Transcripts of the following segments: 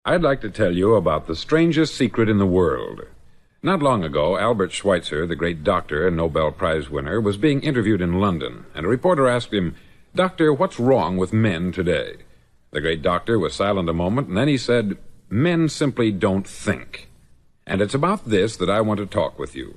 I'd like to tell you about the strangest secret in the world. Not long ago, Albert Schweitzer, the great doctor and Nobel Prize winner, was being interviewed in London, and a reporter asked him, "Doctor, what's wrong with men today?" The great doctor was silent a moment, and then he said, "Men simply don't think." And it's about this that I want to talk with you.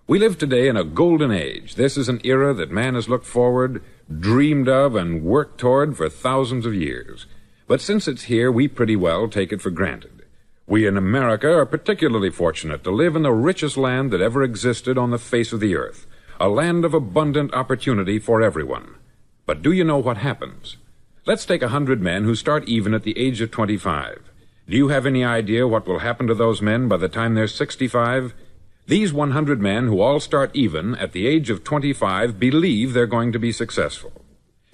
We live today in a golden age. This is an era that man has looked forward, dreamed of, and worked toward for thousands of years. But since it's here, we pretty well take it for granted. We in America are particularly fortunate to live in the richest land that ever existed on the face of the earth, a land of abundant opportunity for everyone. But do you know what happens? Let's take 100 men who start even at the age of 25. Do you have any idea what will happen to those men by the time they're 65? These 100 men who all start even at the age of 25 believe they're going to be successful.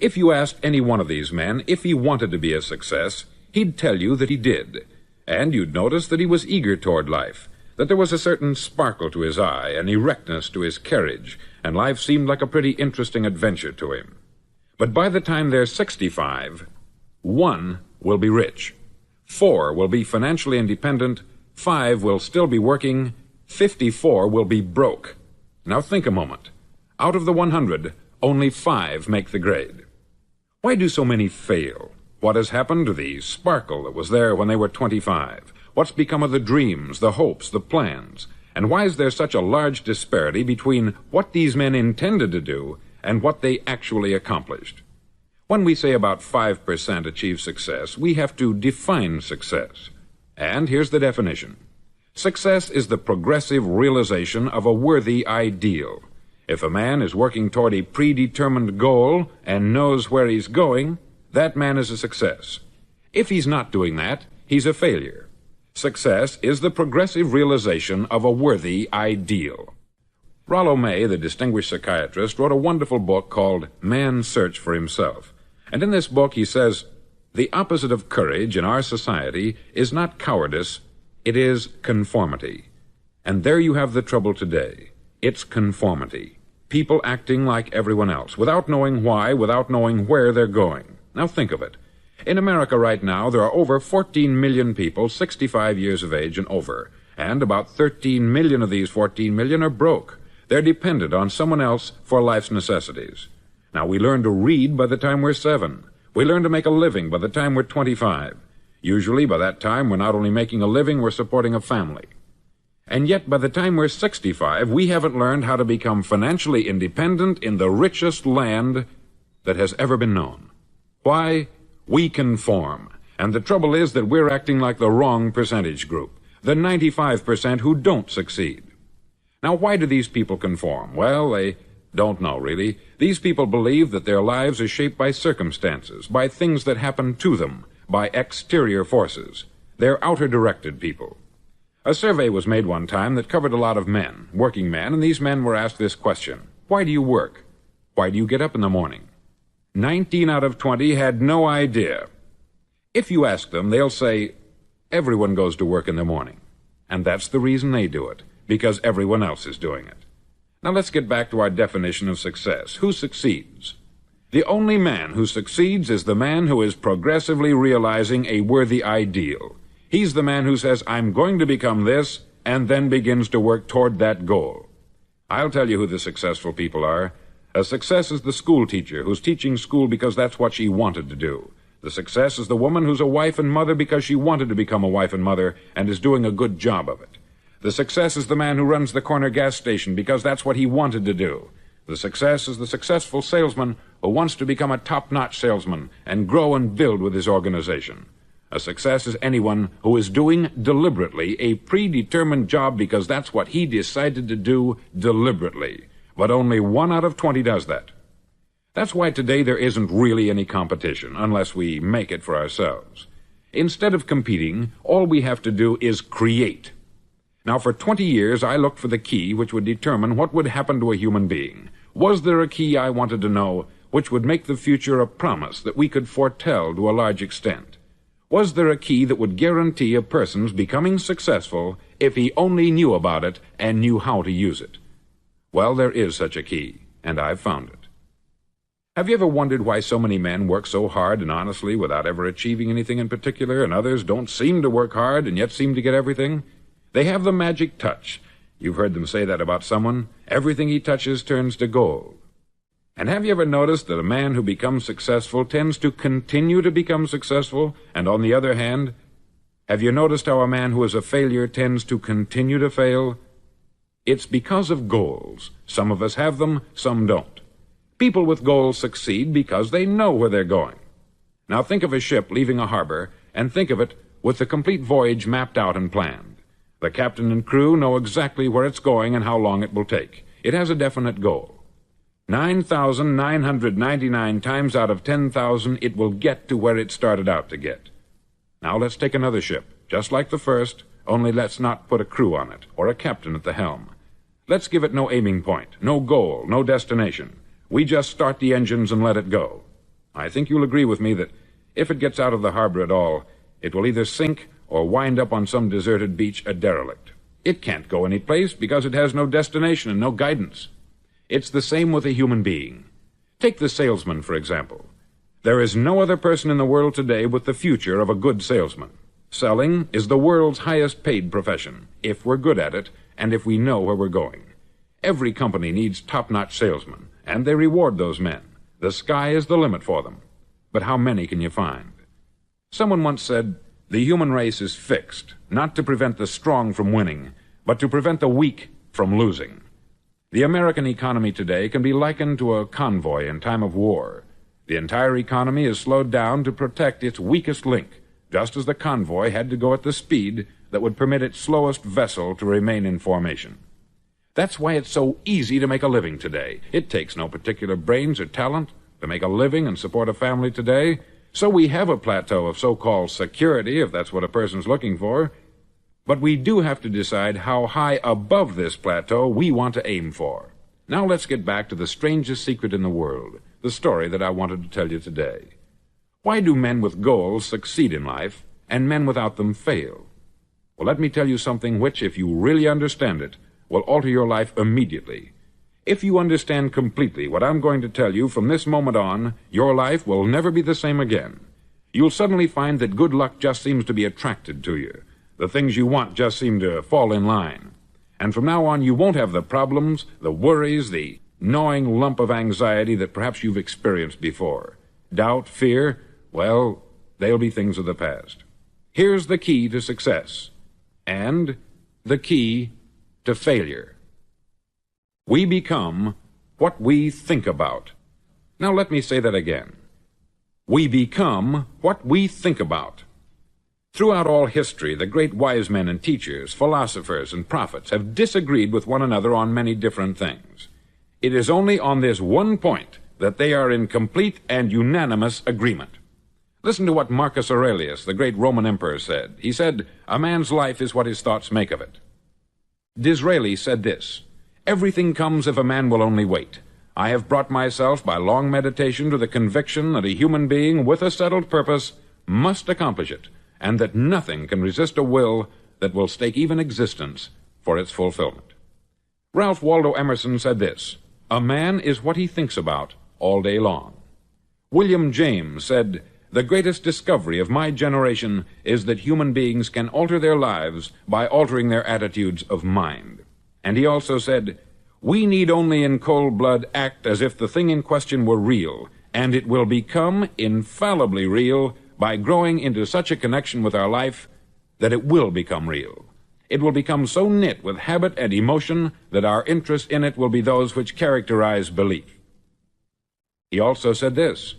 If you asked any one of these men if he wanted to be a success, he'd tell you that he did. And you'd notice that he was eager toward life, that there was a certain sparkle to his eye, an erectness to his carriage, and life seemed like a pretty interesting adventure to him. But by the time they're 65, 1 will be rich, 4 will be financially independent, 5 will still be working, 54 will be broke. Now think a moment. Out of the 100, only 5 make the grade. Why do so many fail? What has happened to the sparkle that was there when they were 25? What's become of the dreams, the hopes, the plans? And why is there such a large disparity between what these men intended to do and what they actually accomplished? When we say about 5% achieve success, we have to define success. And here's the definition. Success is the progressive realization of a worthy ideal. If a man is working toward a predetermined goal and knows where he's going, that man is a success. If he's not doing that, he's a failure. Success is the progressive realization of a worthy ideal. Rollo May, the distinguished psychiatrist, wrote a wonderful book called Man's Search for Himself. And in this book he says, the opposite of courage in our society is not cowardice, it is conformity. And there you have the trouble today. It's conformity. People acting like everyone else, without knowing why, without knowing where they're going. Now think of it. In America right now, there are over 14 million people 65 years of age and over, and about 13 million of these 14 million are broke. They're dependent on someone else for life's necessities. Now, we learn to read by the time we're 7. We learn to make a living by the time we're 25. Usually, by that time, we're not only making a living, we're supporting a family. And yet, by the time we're 65, we haven't learned how to become financially independent in the richest land that has ever been known. Why? We conform. And the trouble is that we're acting like the wrong percentage group, the 95% who don't succeed. Now, why do these people conform? Well, they don't know, really. These people believe that their lives are shaped by circumstances, by things that happen to them, by exterior forces. They're outer-directed people. A survey was made one time that covered a lot of men, working men, and these men were asked this question. Why do you work? Why do you get up in the morning? 19 out of 20 had no idea. If you ask them, they'll say, everyone goes to work in the morning. And that's the reason they do it, because everyone else is doing it. Now let's get back to our definition of success. Who succeeds? The only man who succeeds is the man who is progressively realizing a worthy ideal. He's the man who says, I'm going to become this, and then begins to work toward that goal. I'll tell you who the successful people are. A success is the school teacher who's teaching school because that's what she wanted to do. The success is the woman who's a wife and mother because she wanted to become a wife and mother and is doing a good job of it. The success is the man who runs the corner gas station because that's what he wanted to do. The success is the successful salesman who wants to become a top-notch salesman and grow and build with his organization. A success is anyone who is doing deliberately a predetermined job because that's what he decided to do deliberately. But only 1 out of 20 does that. That's why today there isn't really any competition, unless we make it for ourselves. Instead of competing, all we have to do is create. Now, for 20 years, I looked for the key which would determine what would happen to a human being. Was there a key, I wanted to know, which would make the future a promise that we could foretell to a large extent? Was there a key that would guarantee a person's becoming successful if he only knew about it and knew how to use it? Well, there is such a key, and I've found it. Have you ever wondered why so many men work so hard and honestly without ever achieving anything in particular, and others don't seem to work hard and yet seem to get everything? They have the magic touch. You've heard them say that about someone. Everything he touches turns to gold. And have you ever noticed that a man who becomes successful tends to continue to become successful, and on the other hand, have you noticed how a man who is a failure tends to continue to fail? It's because of goals. Some of us have them, some don't. People with goals succeed because they know where they're going. Now think of a ship leaving a harbor, and think of it with the complete voyage mapped out and planned. The captain and crew know exactly where it's going and how long it will take. It has a definite goal. 9,999 times out of 10,000 it will get to where it started out to get. Now let's take another ship, just like the first, only let's not put a crew on it, or a captain at the helm. Let's give it no aiming point, no goal, no destination. We just start the engines and let it go. I think you'll agree with me that if it gets out of the harbor at all, it will either sink or wind up on some deserted beach a derelict. It can't go any place because it has no destination and no guidance. It's the same with a human being. Take the salesman, for example. There is no other person in the world today with the future of a good salesman. Selling is the world's highest paid profession, if we're good at it and if we know where we're going. Every company needs top-notch salesmen, and they reward those men. The sky is the limit for them. But how many can you find? Someone once said, the human race is fixed, not to prevent the strong from winning, but to prevent the weak from losing. The American economy today can be likened to a convoy in time of war. The entire economy is slowed down to protect its weakest link, just as the convoy had to go at the speed that would permit its slowest vessel to remain in formation. That's why it's so easy to make a living today. It takes no particular brains or talent to make a living and support a family today. So we have a plateau of so-called security, if that's what a person's looking for. But we do have to decide how high above this plateau we want to aim for. Now let's get back to the strangest secret in the world, the story that I wanted to tell you today. Why do men with goals succeed in life, and men without them fail? Well, let me tell you something which, if you really understand it, will alter your life immediately. If you understand completely what I'm going to tell you from this moment on, your life will never be the same again. You'll suddenly find that good luck just seems to be attracted to you. The things you want just seem to fall in line. And from now on, you won't have the problems, the worries, the gnawing lump of anxiety that perhaps you've experienced before. Doubt, fear, well, they'll be things of the past. Here's the key to success, and the key to failure. We become what we think about. Now let me say that again. We become what we think about. Throughout all history, the great wise men and teachers, philosophers and prophets have disagreed with one another on many different things. It is only on this one point that they are in complete and unanimous agreement. Listen to what Marcus Aurelius, the great Roman emperor, said. He said, "A man's life is what his thoughts make of it." Disraeli said this, "Everything comes if a man will only wait. I have brought myself by long meditation to the conviction that a human being with a settled purpose must accomplish it, and that nothing can resist a will that will stake even existence for its fulfillment." Ralph Waldo Emerson said this, "A man is what he thinks about all day long." William James said, "The greatest discovery of my generation is that human beings can alter their lives by altering their attitudes of mind." And he also said, "We need only in cold blood act as if the thing in question were real, and it will become infallibly real by growing into such a connection with our life that it will become real. It will become so knit with habit and emotion that our interest in it will be those which characterize belief." He also said this,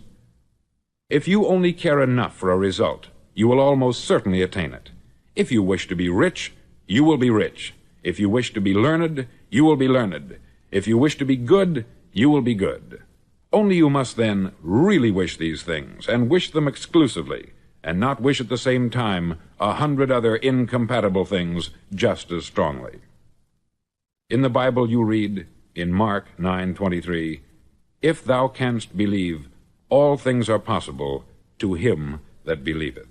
"If you only care enough for a result, you will almost certainly attain it. If you wish to be rich, you will be rich. If you wish to be learned, you will be learned. If you wish to be good, you will be good. Only you must then really wish these things, and wish them exclusively, and not wish at the same time 100 other incompatible things just as strongly." In the Bible you read, in Mark 9:23, "If thou canst believe, all things are possible to him that believeth."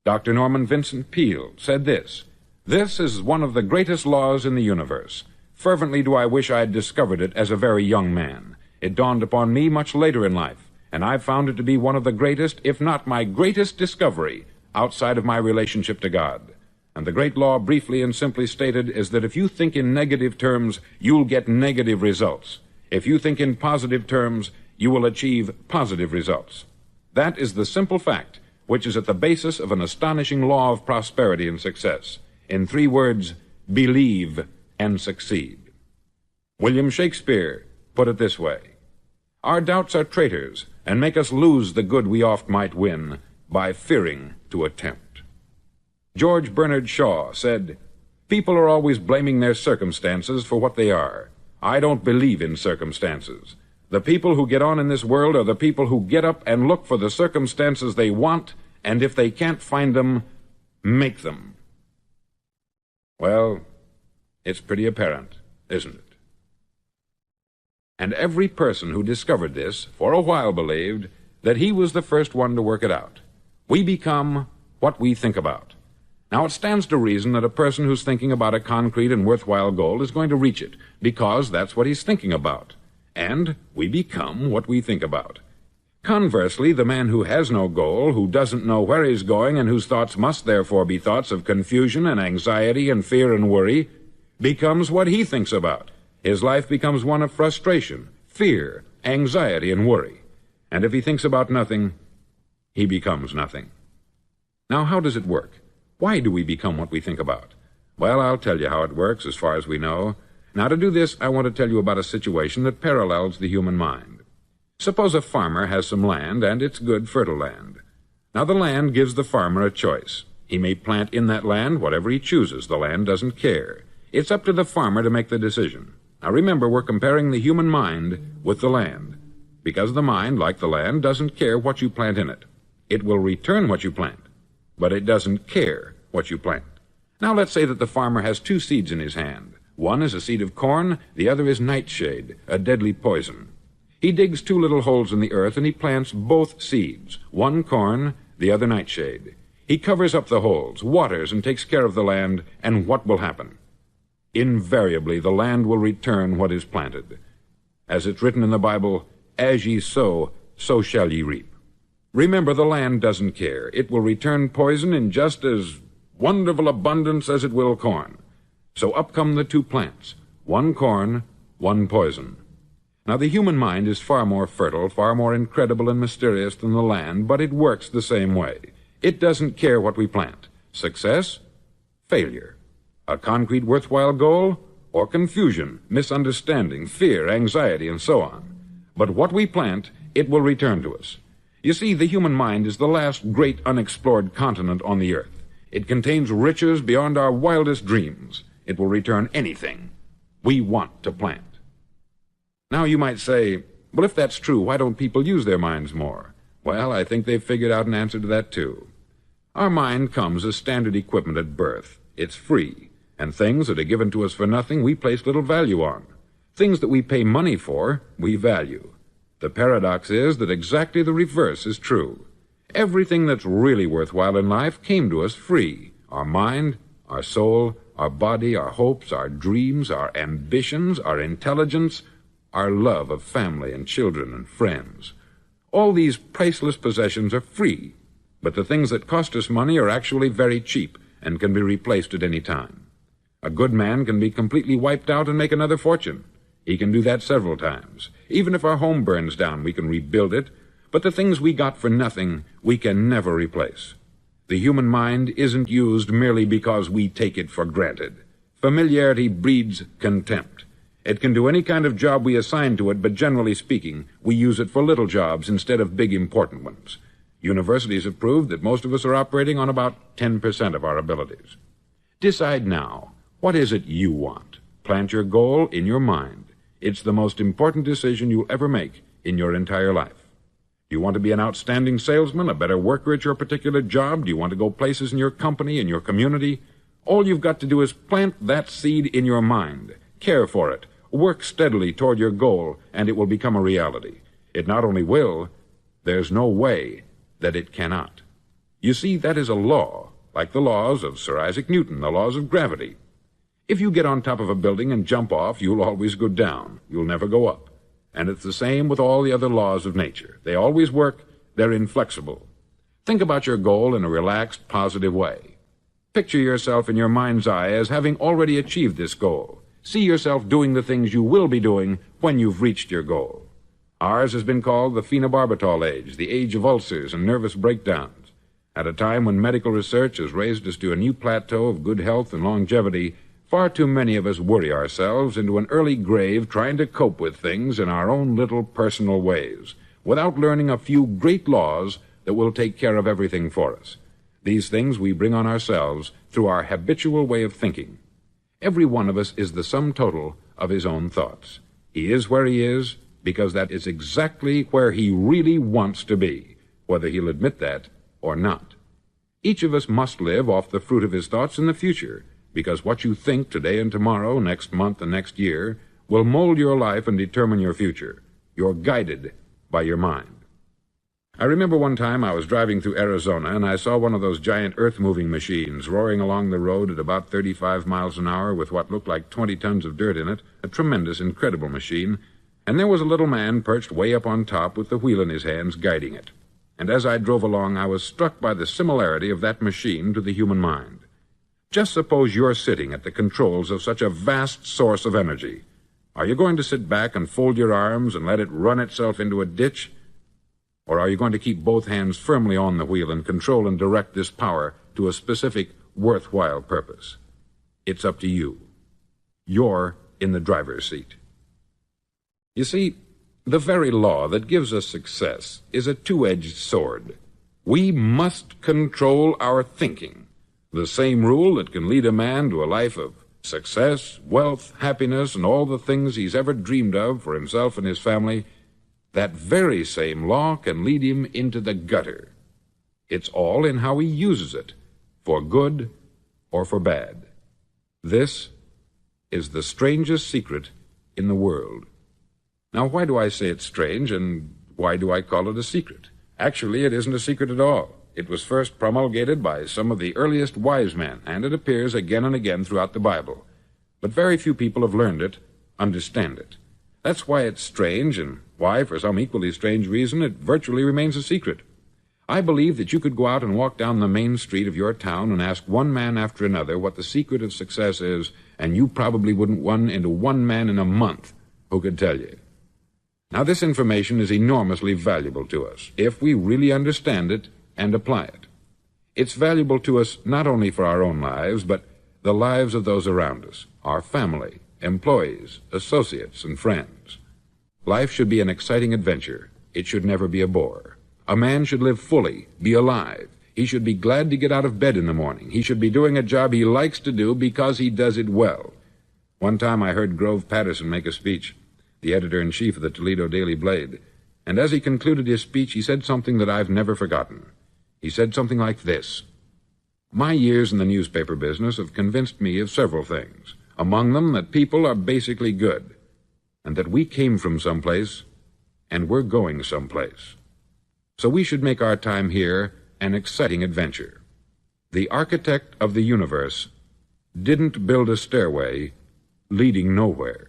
Dr. Norman Vincent Peale said this, "This is one of the greatest laws in the universe. Fervently do I wish I had discovered it as a very young man. It dawned upon me much later in life, and I've found it to be one of the greatest, if not my greatest discovery outside of my relationship to God. And the great law, briefly and simply stated, is that if you think in negative terms, you'll get negative results. If you think in positive terms, you will achieve positive results. That is the simple fact which is at the basis of an astonishing law of prosperity and success. In 3 words, believe and succeed. William Shakespeare put it this way: "Our doubts are traitors, and make us lose the good we oft might win, by fearing to attempt." George Bernard Shaw said, "People are always blaming their circumstances for what they are. I don't believe in circumstances. The people who get on in this world are the people who get up and look for the circumstances they want, and if they can't find them, make them." Well, it's pretty apparent, isn't it? And every person who discovered this for a while believed that he was the first one to work it out. We become what we think about. Now, it stands to reason that a person who's thinking about a concrete and worthwhile goal is going to reach it, because that's what he's thinking about. And we become what we think about. Conversely, the man who has no goal, who doesn't know where he's going, and whose thoughts must therefore be thoughts of confusion and anxiety and fear and worry, becomes what he thinks about. His life becomes one of frustration, fear, anxiety, and worry. And if he thinks about nothing, he becomes nothing. Now, how does it work? Why do we become what we think about? Well, I'll tell you how it works as far as we know. Now, to do this, I want to tell you about a situation that parallels the human mind. Suppose a farmer has some land, and it's good, fertile land. Now, the land gives the farmer a choice. He may plant in that land whatever he chooses. The land doesn't care. It's up to the farmer to make the decision. Now, remember, we're comparing the human mind with the land, because the mind, like the land, doesn't care what you plant in it. It will return what you plant, but it doesn't care what you plant. Now, let's say that the farmer has 2 seeds in his hand. One is a seed of corn, the other is nightshade, a deadly poison. He digs 2 little holes in the earth, and he plants both seeds, one corn, the other nightshade. He covers up the holes, waters, and takes care of the land, and what will happen? Invariably, the land will return what is planted. As it's written in the Bible, "As ye sow, so shall ye reap." Remember, the land doesn't care. It will return poison in just as wonderful abundance as it will corn. So up come the 2 plants, one corn, one poison. Now, the human mind is far more fertile, far more incredible and mysterious than the land, but it works the same way. It doesn't care what we plant. Success, failure. A concrete, worthwhile goal, or confusion, misunderstanding, fear, anxiety, and so on. But what we plant, it will return to us. You see, the human mind is the last great unexplored continent on the earth. It contains riches beyond our wildest dreams. It will return anything we want to plant. Now, you might say, well, if that's true, why don't people use their minds more? Well, I think they've figured out an answer to that, too. Our mind comes as standard equipment at birth. It's free, and things that are given to us for nothing we place little value on. Things that we pay money for, we value. The paradox is that exactly the reverse is true. Everything that's really worthwhile in life came to us free. Our mind, our soul, our body, our hopes, our dreams, our ambitions, our intelligence, our love of family and children and friends. All these priceless possessions are free, but the things that cost us money are actually very cheap and can be replaced at any time. A good man can be completely wiped out and make another fortune. He can do that several times. Even if our home burns down, we can rebuild it, but the things we got for nothing, we can never replace. The human mind isn't used merely because we take it for granted. Familiarity breeds contempt. It can do any kind of job we assign to it, but generally speaking, we use it for little jobs instead of big, important ones. Universities have proved that most of us are operating on about 10% of our abilities. Decide now, what is it you want? Plant your goal in your mind. It's the most important decision you'll ever make in your entire life. Do you want to be an outstanding salesman, a better worker at your particular job? Do you want to go places in your company, in your community? All you've got to do is plant that seed in your mind. Care for it. Work steadily toward your goal, and it will become a reality. It not only will, there's no way that it cannot. You see, that is a law, like the laws of Sir Isaac Newton, the laws of gravity. If you get on top of a building and jump off, you'll always go down. You'll never go up. And it's the same with all the other laws of nature. They always work. They're inflexible. Think about your goal in a relaxed, positive way. Picture yourself in your mind's eye as having already achieved this goal. See yourself doing the things you will be doing when you've reached your goal. Ours has been called the phenobarbital age, the age of ulcers and nervous breakdowns. At a time when medical research has raised us to a new plateau of good health and longevity, far too many of us worry ourselves into an early grave trying to cope with things in our own little personal ways, without learning a few great laws that will take care of everything for us. These things we bring on ourselves through our habitual way of thinking. Every one of us is the sum total of his own thoughts. He is where he is because that is exactly where he really wants to be, whether he'll admit that or not. Each of us must live off the fruit of his thoughts in the future, because what you think today and tomorrow, next month and next year, will mold your life and determine your future. You're guided by your mind. I remember one time I was driving through Arizona and I saw one of those giant earth-moving machines roaring along the road at about 35 miles an hour with what looked like 20 tons of dirt in it, a tremendous, incredible machine, and there was a little man perched way up on top with the wheel in his hands guiding it. And as I drove along, I was struck by the similarity of that machine to the human mind. Just suppose you're sitting at the controls of such a vast source of energy. Are you going to sit back and fold your arms and let it run itself into a ditch? Or are you going to keep both hands firmly on the wheel and control and direct this power to a specific, worthwhile purpose? It's up to you. You're in the driver's seat. You see, the very law that gives us success is a two-edged sword. We must control our thinking. The same rule that can lead a man to a life of success, wealth, happiness, and all the things he's ever dreamed of for himself and his family, that very same law can lead him into the gutter. It's all in how he uses it, for good or for bad. This is the strangest secret in the world. Now, why do I say it's strange, and why do I call it a secret? Actually, it isn't a secret at all. It was first promulgated by some of the earliest wise men, and it appears again and again throughout the Bible. But very few people have learned it, understand it. That's why it's strange, and why, for some equally strange reason, it virtually remains a secret. I believe that you could go out and walk down the main street of your town and ask one man after another what the secret of success is, and you probably wouldn't run into one man in a month who could tell you. Now, this information is enormously valuable to us, if we really understand it and apply it. It's valuable to us not only for our own lives, but the lives of those around us, our family, employees, associates, and friends. Life should be an exciting adventure. It should never be a bore. A man should live fully, be alive. He should be glad to get out of bed in the morning. He should be doing a job he likes to do because he does it well. One time I heard Grove Patterson make a speech, the editor-in-chief of the Toledo Daily Blade, and as he concluded his speech, he said something that I've never forgotten. He said something like this: "My years in the newspaper business have convinced me of several things, among them that people are basically good, and that we came from someplace, and we're going someplace. So we should make our time here an exciting adventure. The architect of the universe didn't build a stairway leading nowhere."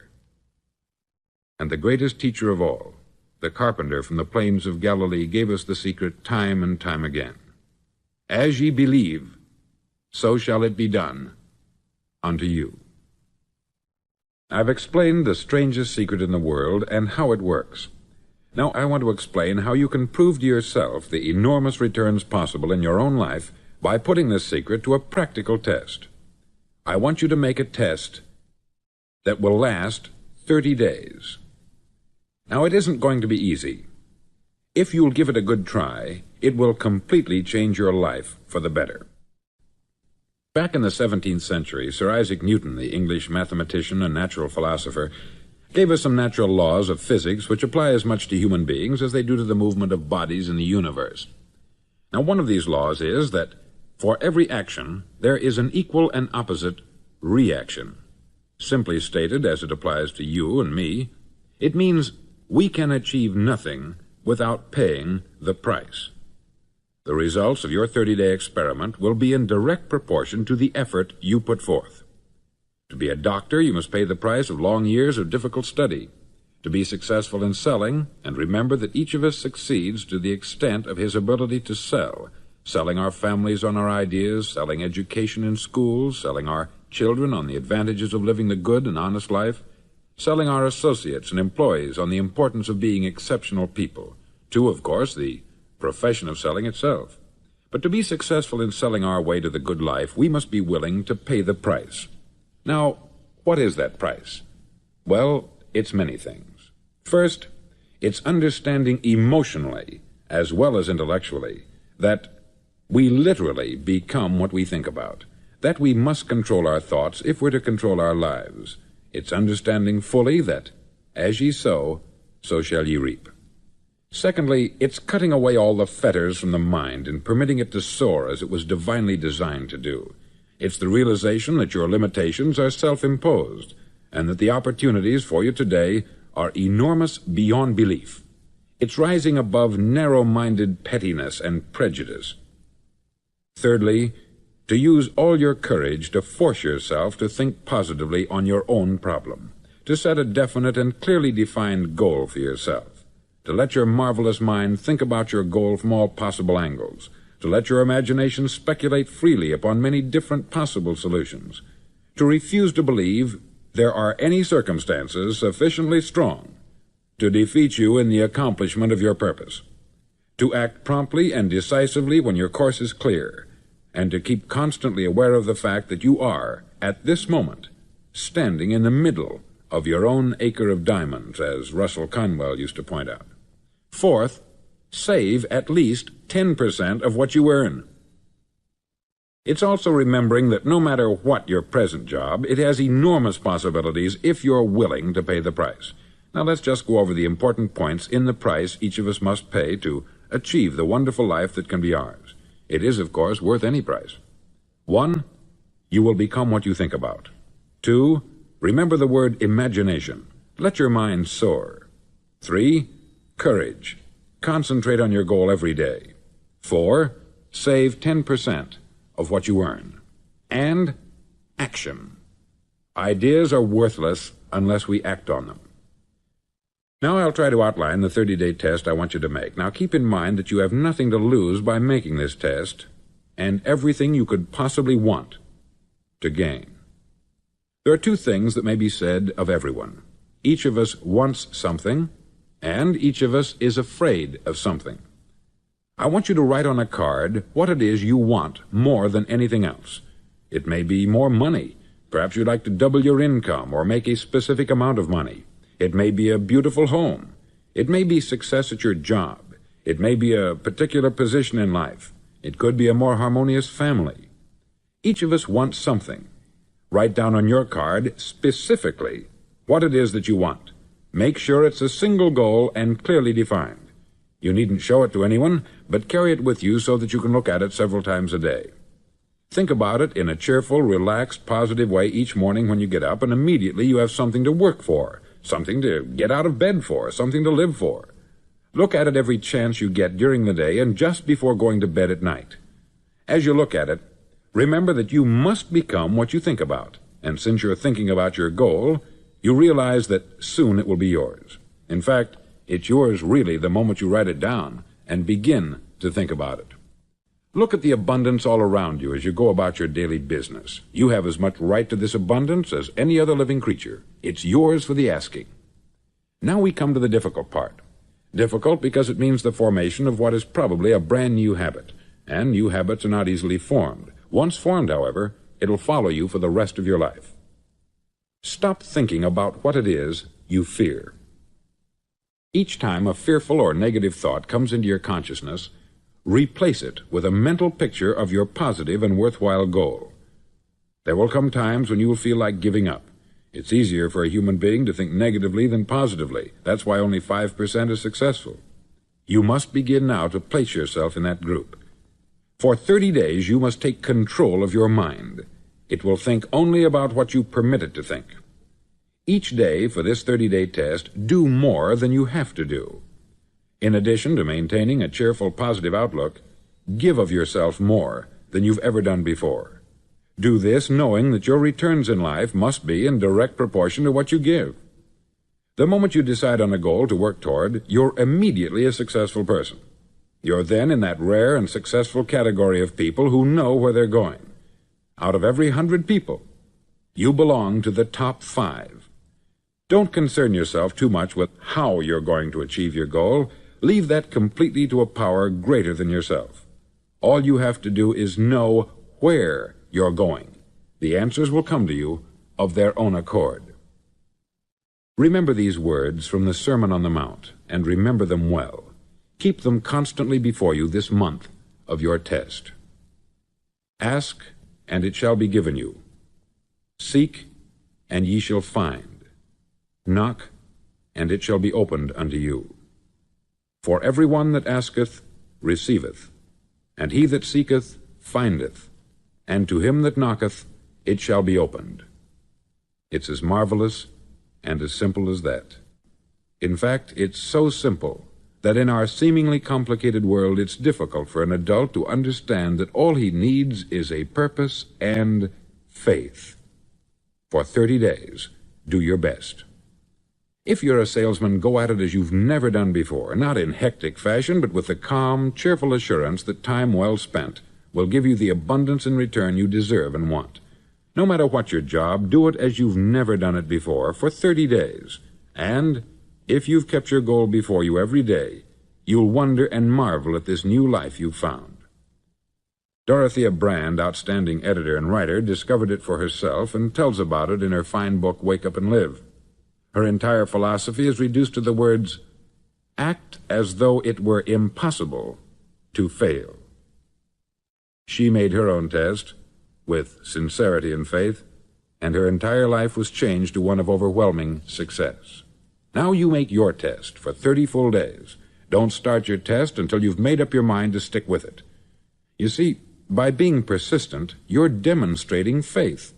And the greatest teacher of all, the carpenter from the plains of Galilee, gave us the secret time and time again. As ye believe, so shall it be done unto you. I've explained the strangest secret in the world and how it works. Now I want to explain how you can prove to yourself the enormous returns possible in your own life by putting this secret to a practical test. I want you to make a test that will last 30 days. Now, it isn't going to be easy. If you'll give it a good try, it will completely change your life for the better. Back in the 17th century, Sir Isaac Newton, the English mathematician and natural philosopher, gave us some natural laws of physics which apply as much to human beings as they do to the movement of bodies in the universe. Now, one of these laws is that for every action, there is an equal and opposite reaction. Simply stated, as it applies to you and me, it means we can achieve nothing without paying the price. The results of your 30-day experiment will be in direct proportion to the effort you put forth. To be a doctor, you must pay the price of long years of difficult study. To be successful in selling, and remember that each of us succeeds to the extent of his ability to sell, selling our families on our ideas, selling education in schools, selling our children on the advantages of living the good and honest life, selling our associates and employees on the importance of being exceptional people, to, of course, the profession of selling itself. But to be successful in selling our way to the good life, we must be willing to pay the price. Now, what is that price? Well, it's many things. First, it's understanding emotionally, as well as intellectually, that we literally become what we think about, that we must control our thoughts if we're to control our lives. It's understanding fully that, as ye sow, so shall ye reap. Secondly, it's cutting away all the fetters from the mind and permitting it to soar as it was divinely designed to do. It's the realization that your limitations are self-imposed, and that the opportunities for you today are enormous beyond belief. It's rising above narrow-minded pettiness and prejudice. Thirdly, to use all your courage to force yourself to think positively on your own problem, to set a definite and clearly defined goal for yourself, to let your marvelous mind think about your goal from all possible angles, to let your imagination speculate freely upon many different possible solutions, to refuse to believe there are any circumstances sufficiently strong to defeat you in the accomplishment of your purpose, to act promptly and decisively when your course is clear, and to keep constantly aware of the fact that you are, at this moment, standing in the middle of your own acre of diamonds, as Russell Conwell used to point out. Fourth, save at least 10% of what you earn. It's also remembering that no matter what your present job, it has enormous possibilities if you're willing to pay the price. Now let's just go over the important points in the price each of us must pay to achieve the wonderful life that can be ours. It is, of course, worth any price. 1, you will become what you think about. 2, remember the word imagination. Let your mind soar. 3, courage. Concentrate on your goal every day. 4, save 10% of what you earn. And action. Ideas are worthless unless we act on them. Now I'll try to outline the 30-day test I want you to make. Now keep in mind that you have nothing to lose by making this test, and everything you could possibly want to gain. There are 2 things that may be said of everyone. Each of us wants something, and each of us is afraid of something. I want you to write on a card what it is you want more than anything else. It may be more money. Perhaps you'd like to double your income or make a specific amount of money. It may be a beautiful home. It may be success at your job. It may be a particular position in life. It could be a more harmonious family. Each of us wants something. Write down on your card specifically what it is that you want. Make sure it's a single goal and clearly defined. You needn't show it to anyone, but carry it with you so that you can look at it several times a day. Think about it in a cheerful, relaxed, positive way each morning when you get up, and immediately you have something to work for, something to get out of bed for, something to live for. Look at it every chance you get during the day and just before going to bed at night. As you look at it, remember that you must become what you think about, and since you're thinking about your goal, you realize that soon it will be yours. In fact, it's yours really the moment you write it down and begin to think about it. Look at the abundance all around you as you go about your daily business. You have as much right to this abundance as any other living creature. It's yours for the asking. Now we come to the difficult part. Difficult because it means the formation of what is probably a brand new habit, and new habits are not easily formed. Once formed, however, it'll follow you for the rest of your life. Stop thinking about what it is you fear. Each time a fearful or negative thought comes into your consciousness, replace it with a mental picture of your positive and worthwhile goal. There will come times when you will feel like giving up. It's easier for a human being to think negatively than positively. That's why only 5% is successful. You must begin now to place yourself in that group. For 30 days, you must take control of your mind. It will think only about what you permit it to think. Each day for this 30-day test, do more than you have to do. In addition to maintaining a cheerful, positive outlook, give of yourself more than you've ever done before. Do this knowing that your returns in life must be in direct proportion to what you give. The moment you decide on a goal to work toward, you're immediately a successful person. You're then in that rare and successful category of people who know where they're going. Out of every 100 people, you belong to the top 5. Don't concern yourself too much with how you're going to achieve your goal. Leave that completely to a power greater than yourself. All you have to do is know where you're going. The answers will come to you of their own accord. Remember these words from the Sermon on the Mount, and remember them well. Keep them constantly before you this month of your test. Ask, and it shall be given you. Seek, and ye shall find. Knock, and it shall be opened unto you. For every one that asketh receiveth, and he that seeketh findeth, and to him that knocketh it shall be opened. It's as marvelous and as simple as that. In fact, it's so simple that in our seemingly complicated world it's difficult for an adult to understand that all he needs is a purpose and faith. For 30 days, do your best. If you're a salesman, go at it as you've never done before, not in hectic fashion, but with the calm, cheerful assurance that time well spent will give you the abundance in return you deserve and want. No matter what your job, do it as you've never done it before for 30 days. And if you've kept your goal before you every day, you'll wonder and marvel at this new life you've found. Dorothea Brand, outstanding editor and writer, discovered it for herself and tells about it in her fine book, Wake Up and Live. Her entire philosophy is reduced to the words, act as though it were impossible to fail. She made her own test with sincerity and faith, and her entire life was changed to one of overwhelming success. Now you make your test for 30 full days. Don't start your test until you've made up your mind to stick with it. You see, by being persistent, you're demonstrating faith.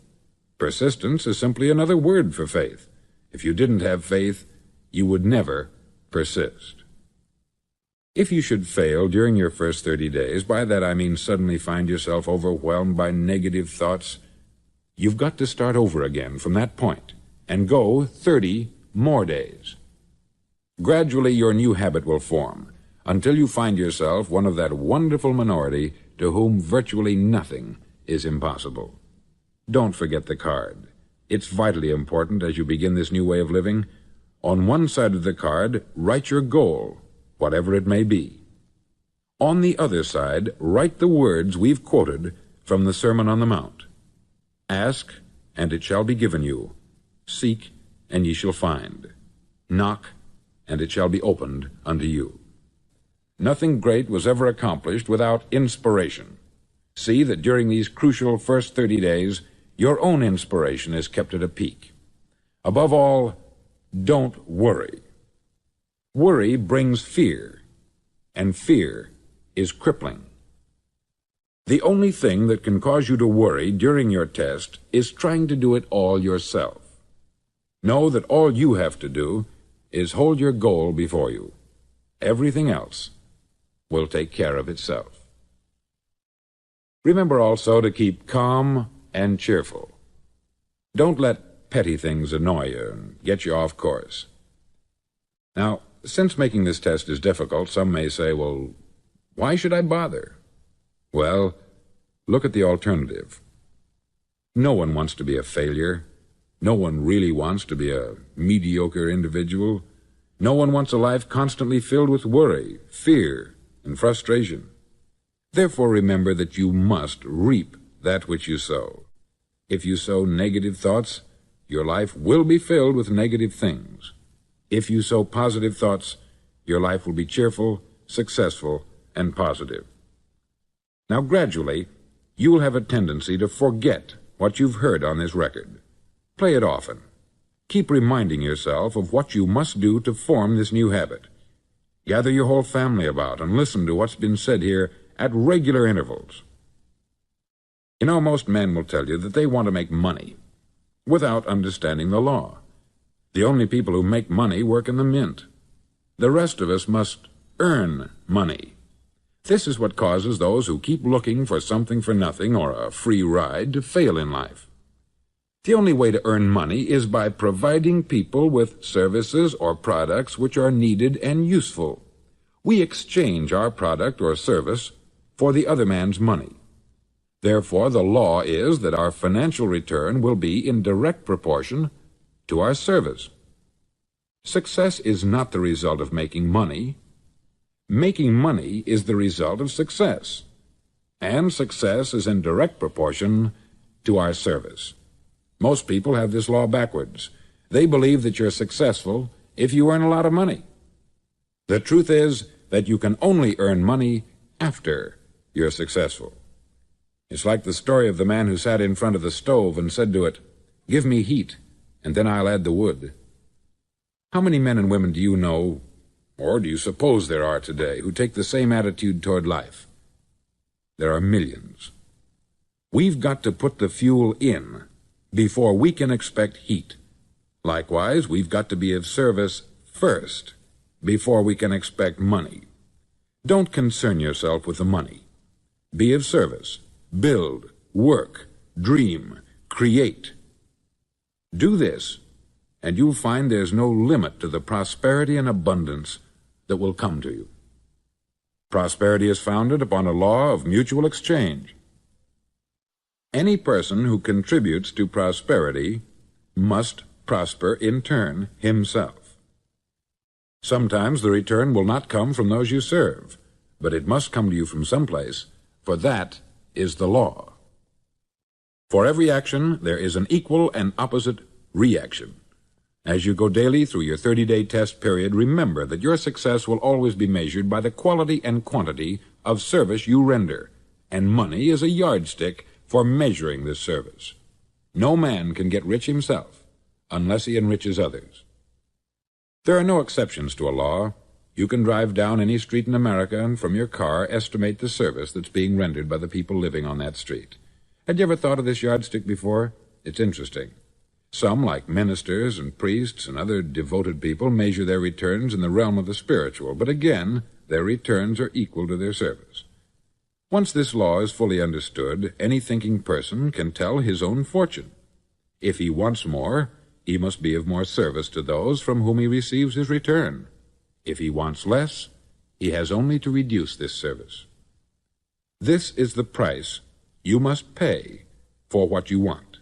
Persistence is simply another word for faith. If you didn't have faith, you would never persist. If you should fail during your first 30 days, by that I mean suddenly find yourself overwhelmed by negative thoughts, you've got to start over again from that point and go 30 more days. Gradually your new habit will form until you find yourself one of that wonderful minority to whom virtually nothing is impossible. Don't forget the card. It's vitally important as you begin this new way of living. On one side of the card, write your goal, whatever it may be. On the other side, write the words we've quoted from the Sermon on the Mount. Ask, and it shall be given you. Seek, and ye shall find. Knock, and it shall be opened unto you. Nothing great was ever accomplished without inspiration. See that during these crucial first 30 days, your own inspiration is kept at a peak. Above all, don't worry. Worry brings fear, and fear is crippling. The only thing that can cause you to worry during your test is trying to do it all yourself. Know that all you have to do is hold your goal before you. Everything else will take care of itself. Remember also to keep calm and cheerful. Don't let petty things annoy you and get you off course. Now, since making this test is difficult, some may say, well, why should I bother? Well, look at the alternative. No one wants to be a failure. No one really wants to be a mediocre individual. No one wants a life constantly filled with worry, fear, and frustration. Therefore, remember that you must reap that which you sow. If you sow negative thoughts, your life will be filled with negative things. If you sow positive thoughts, your life will be cheerful, successful, and positive. Now, gradually, you will have a tendency to forget what you've heard on this record. Play it often. Keep reminding yourself of what you must do to form this new habit. Gather your whole family about and listen to what's been said here at regular intervals. You know, most men will tell you that they want to make money without understanding the law. The only people who make money work in the mint. The rest of us must earn money. This is what causes those who keep looking for something for nothing or a free ride to fail in life. The only way to earn money is by providing people with services or products which are needed and useful. We exchange our product or service for the other man's money. Therefore, the law is that our financial return will be in direct proportion to our service. Success is not the result of making money. Making money is the result of success, and success is in direct proportion to our service. Most people have this law backwards. They believe that you're successful if you earn a lot of money. The truth is that you can only earn money after you're successful. It's like the story of the man who sat in front of the stove and said to it, "Give me heat, and then I'll add the wood." How many men and women do you know, or do you suppose there are today, who take the same attitude toward life? There are millions. We've got to put the fuel in before we can expect heat. Likewise, we've got to be of service first before we can expect money. Don't concern yourself with the money. Be of service. Build, work, dream, create. Do this, and you'll find there's no limit to the prosperity and abundance that will come to you. Prosperity is founded upon a law of mutual exchange. Any person who contributes to prosperity must prosper in turn himself. Sometimes the return will not come from those you serve, but it must come to you from someplace, for that is the law. For every action, there is an equal and opposite reaction. As you go daily through your 30-day test period, remember that your success will always be measured by the quality and quantity of service you render, and money is a yardstick for measuring this service. No man can get rich himself unless he enriches others. There are no exceptions to a law. You can drive down any street in America and from your car estimate the service that's being rendered by the people living on that street. Had you ever thought of this yardstick before? It's interesting. Some, like ministers and priests and other devoted people, measure their returns in the realm of the spiritual, but again, their returns are equal to their service. Once this law is fully understood, any thinking person can tell his own fortune. If he wants more, he must be of more service to those from whom he receives his return. If he wants less, he has only to reduce this service. This is the price you must pay for what you want.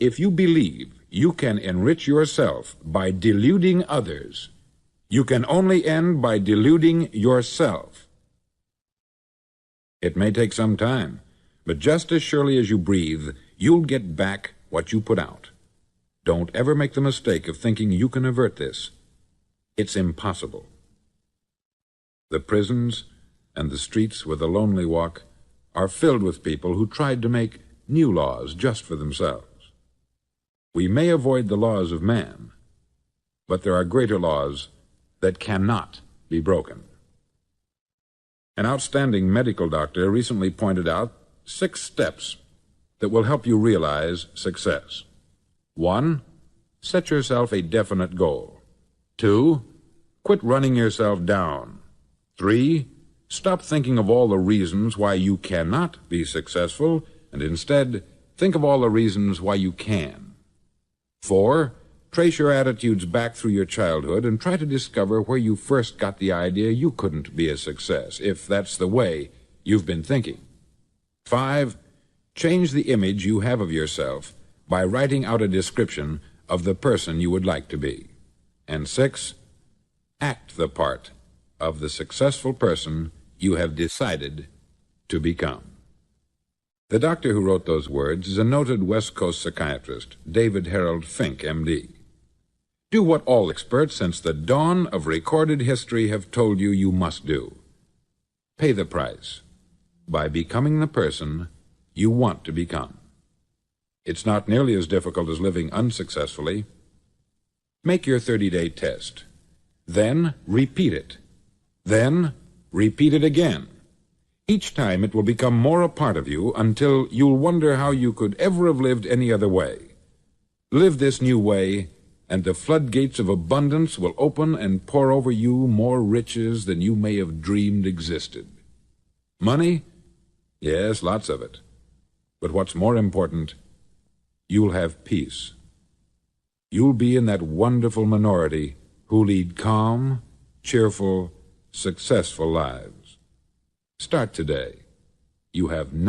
If you believe you can enrich yourself by deluding others, you can only end by deluding yourself. It may take some time, but just as surely as you breathe, you'll get back what you put out. Don't ever make the mistake of thinking you can avert this. It's impossible. The prisons and the streets where the lonely walk are filled with people who tried to make new laws just for themselves. We may avoid the laws of man, but there are greater laws that cannot be broken. An outstanding medical doctor recently pointed out 6 steps that will help you realize success. 1. Set yourself a definite goal. 2. Quit running yourself down. 3. Stop thinking of all the reasons why you cannot be successful, and instead think of all the reasons why you can. 4. Trace your attitudes back through your childhood and try to discover where you first got the idea you couldn't be a success, if that's the way you've been thinking. 5. Change the image you have of yourself by writing out a description of the person you would like to be. And 6. Act the part of the successful person you have decided to become. The doctor who wrote those words is a noted West Coast psychiatrist, David Harold Fink, M.D. Do what all experts since the dawn of recorded history have told you you must do. Pay the price by becoming the person you want to become. It's not nearly as difficult as living unsuccessfully. Make your 30-day test. Then repeat it. Then repeat it again. Each time it will become more a part of you until you'll wonder how you could ever have lived any other way. Live this new way, and the floodgates of abundance will open and pour over you more riches than you may have dreamed existed. Money? Yes, lots of it. But what's more important you'll have peace. You'll be in that wonderful minority who lead calm, cheerful, successful lives. Start today. You have nothing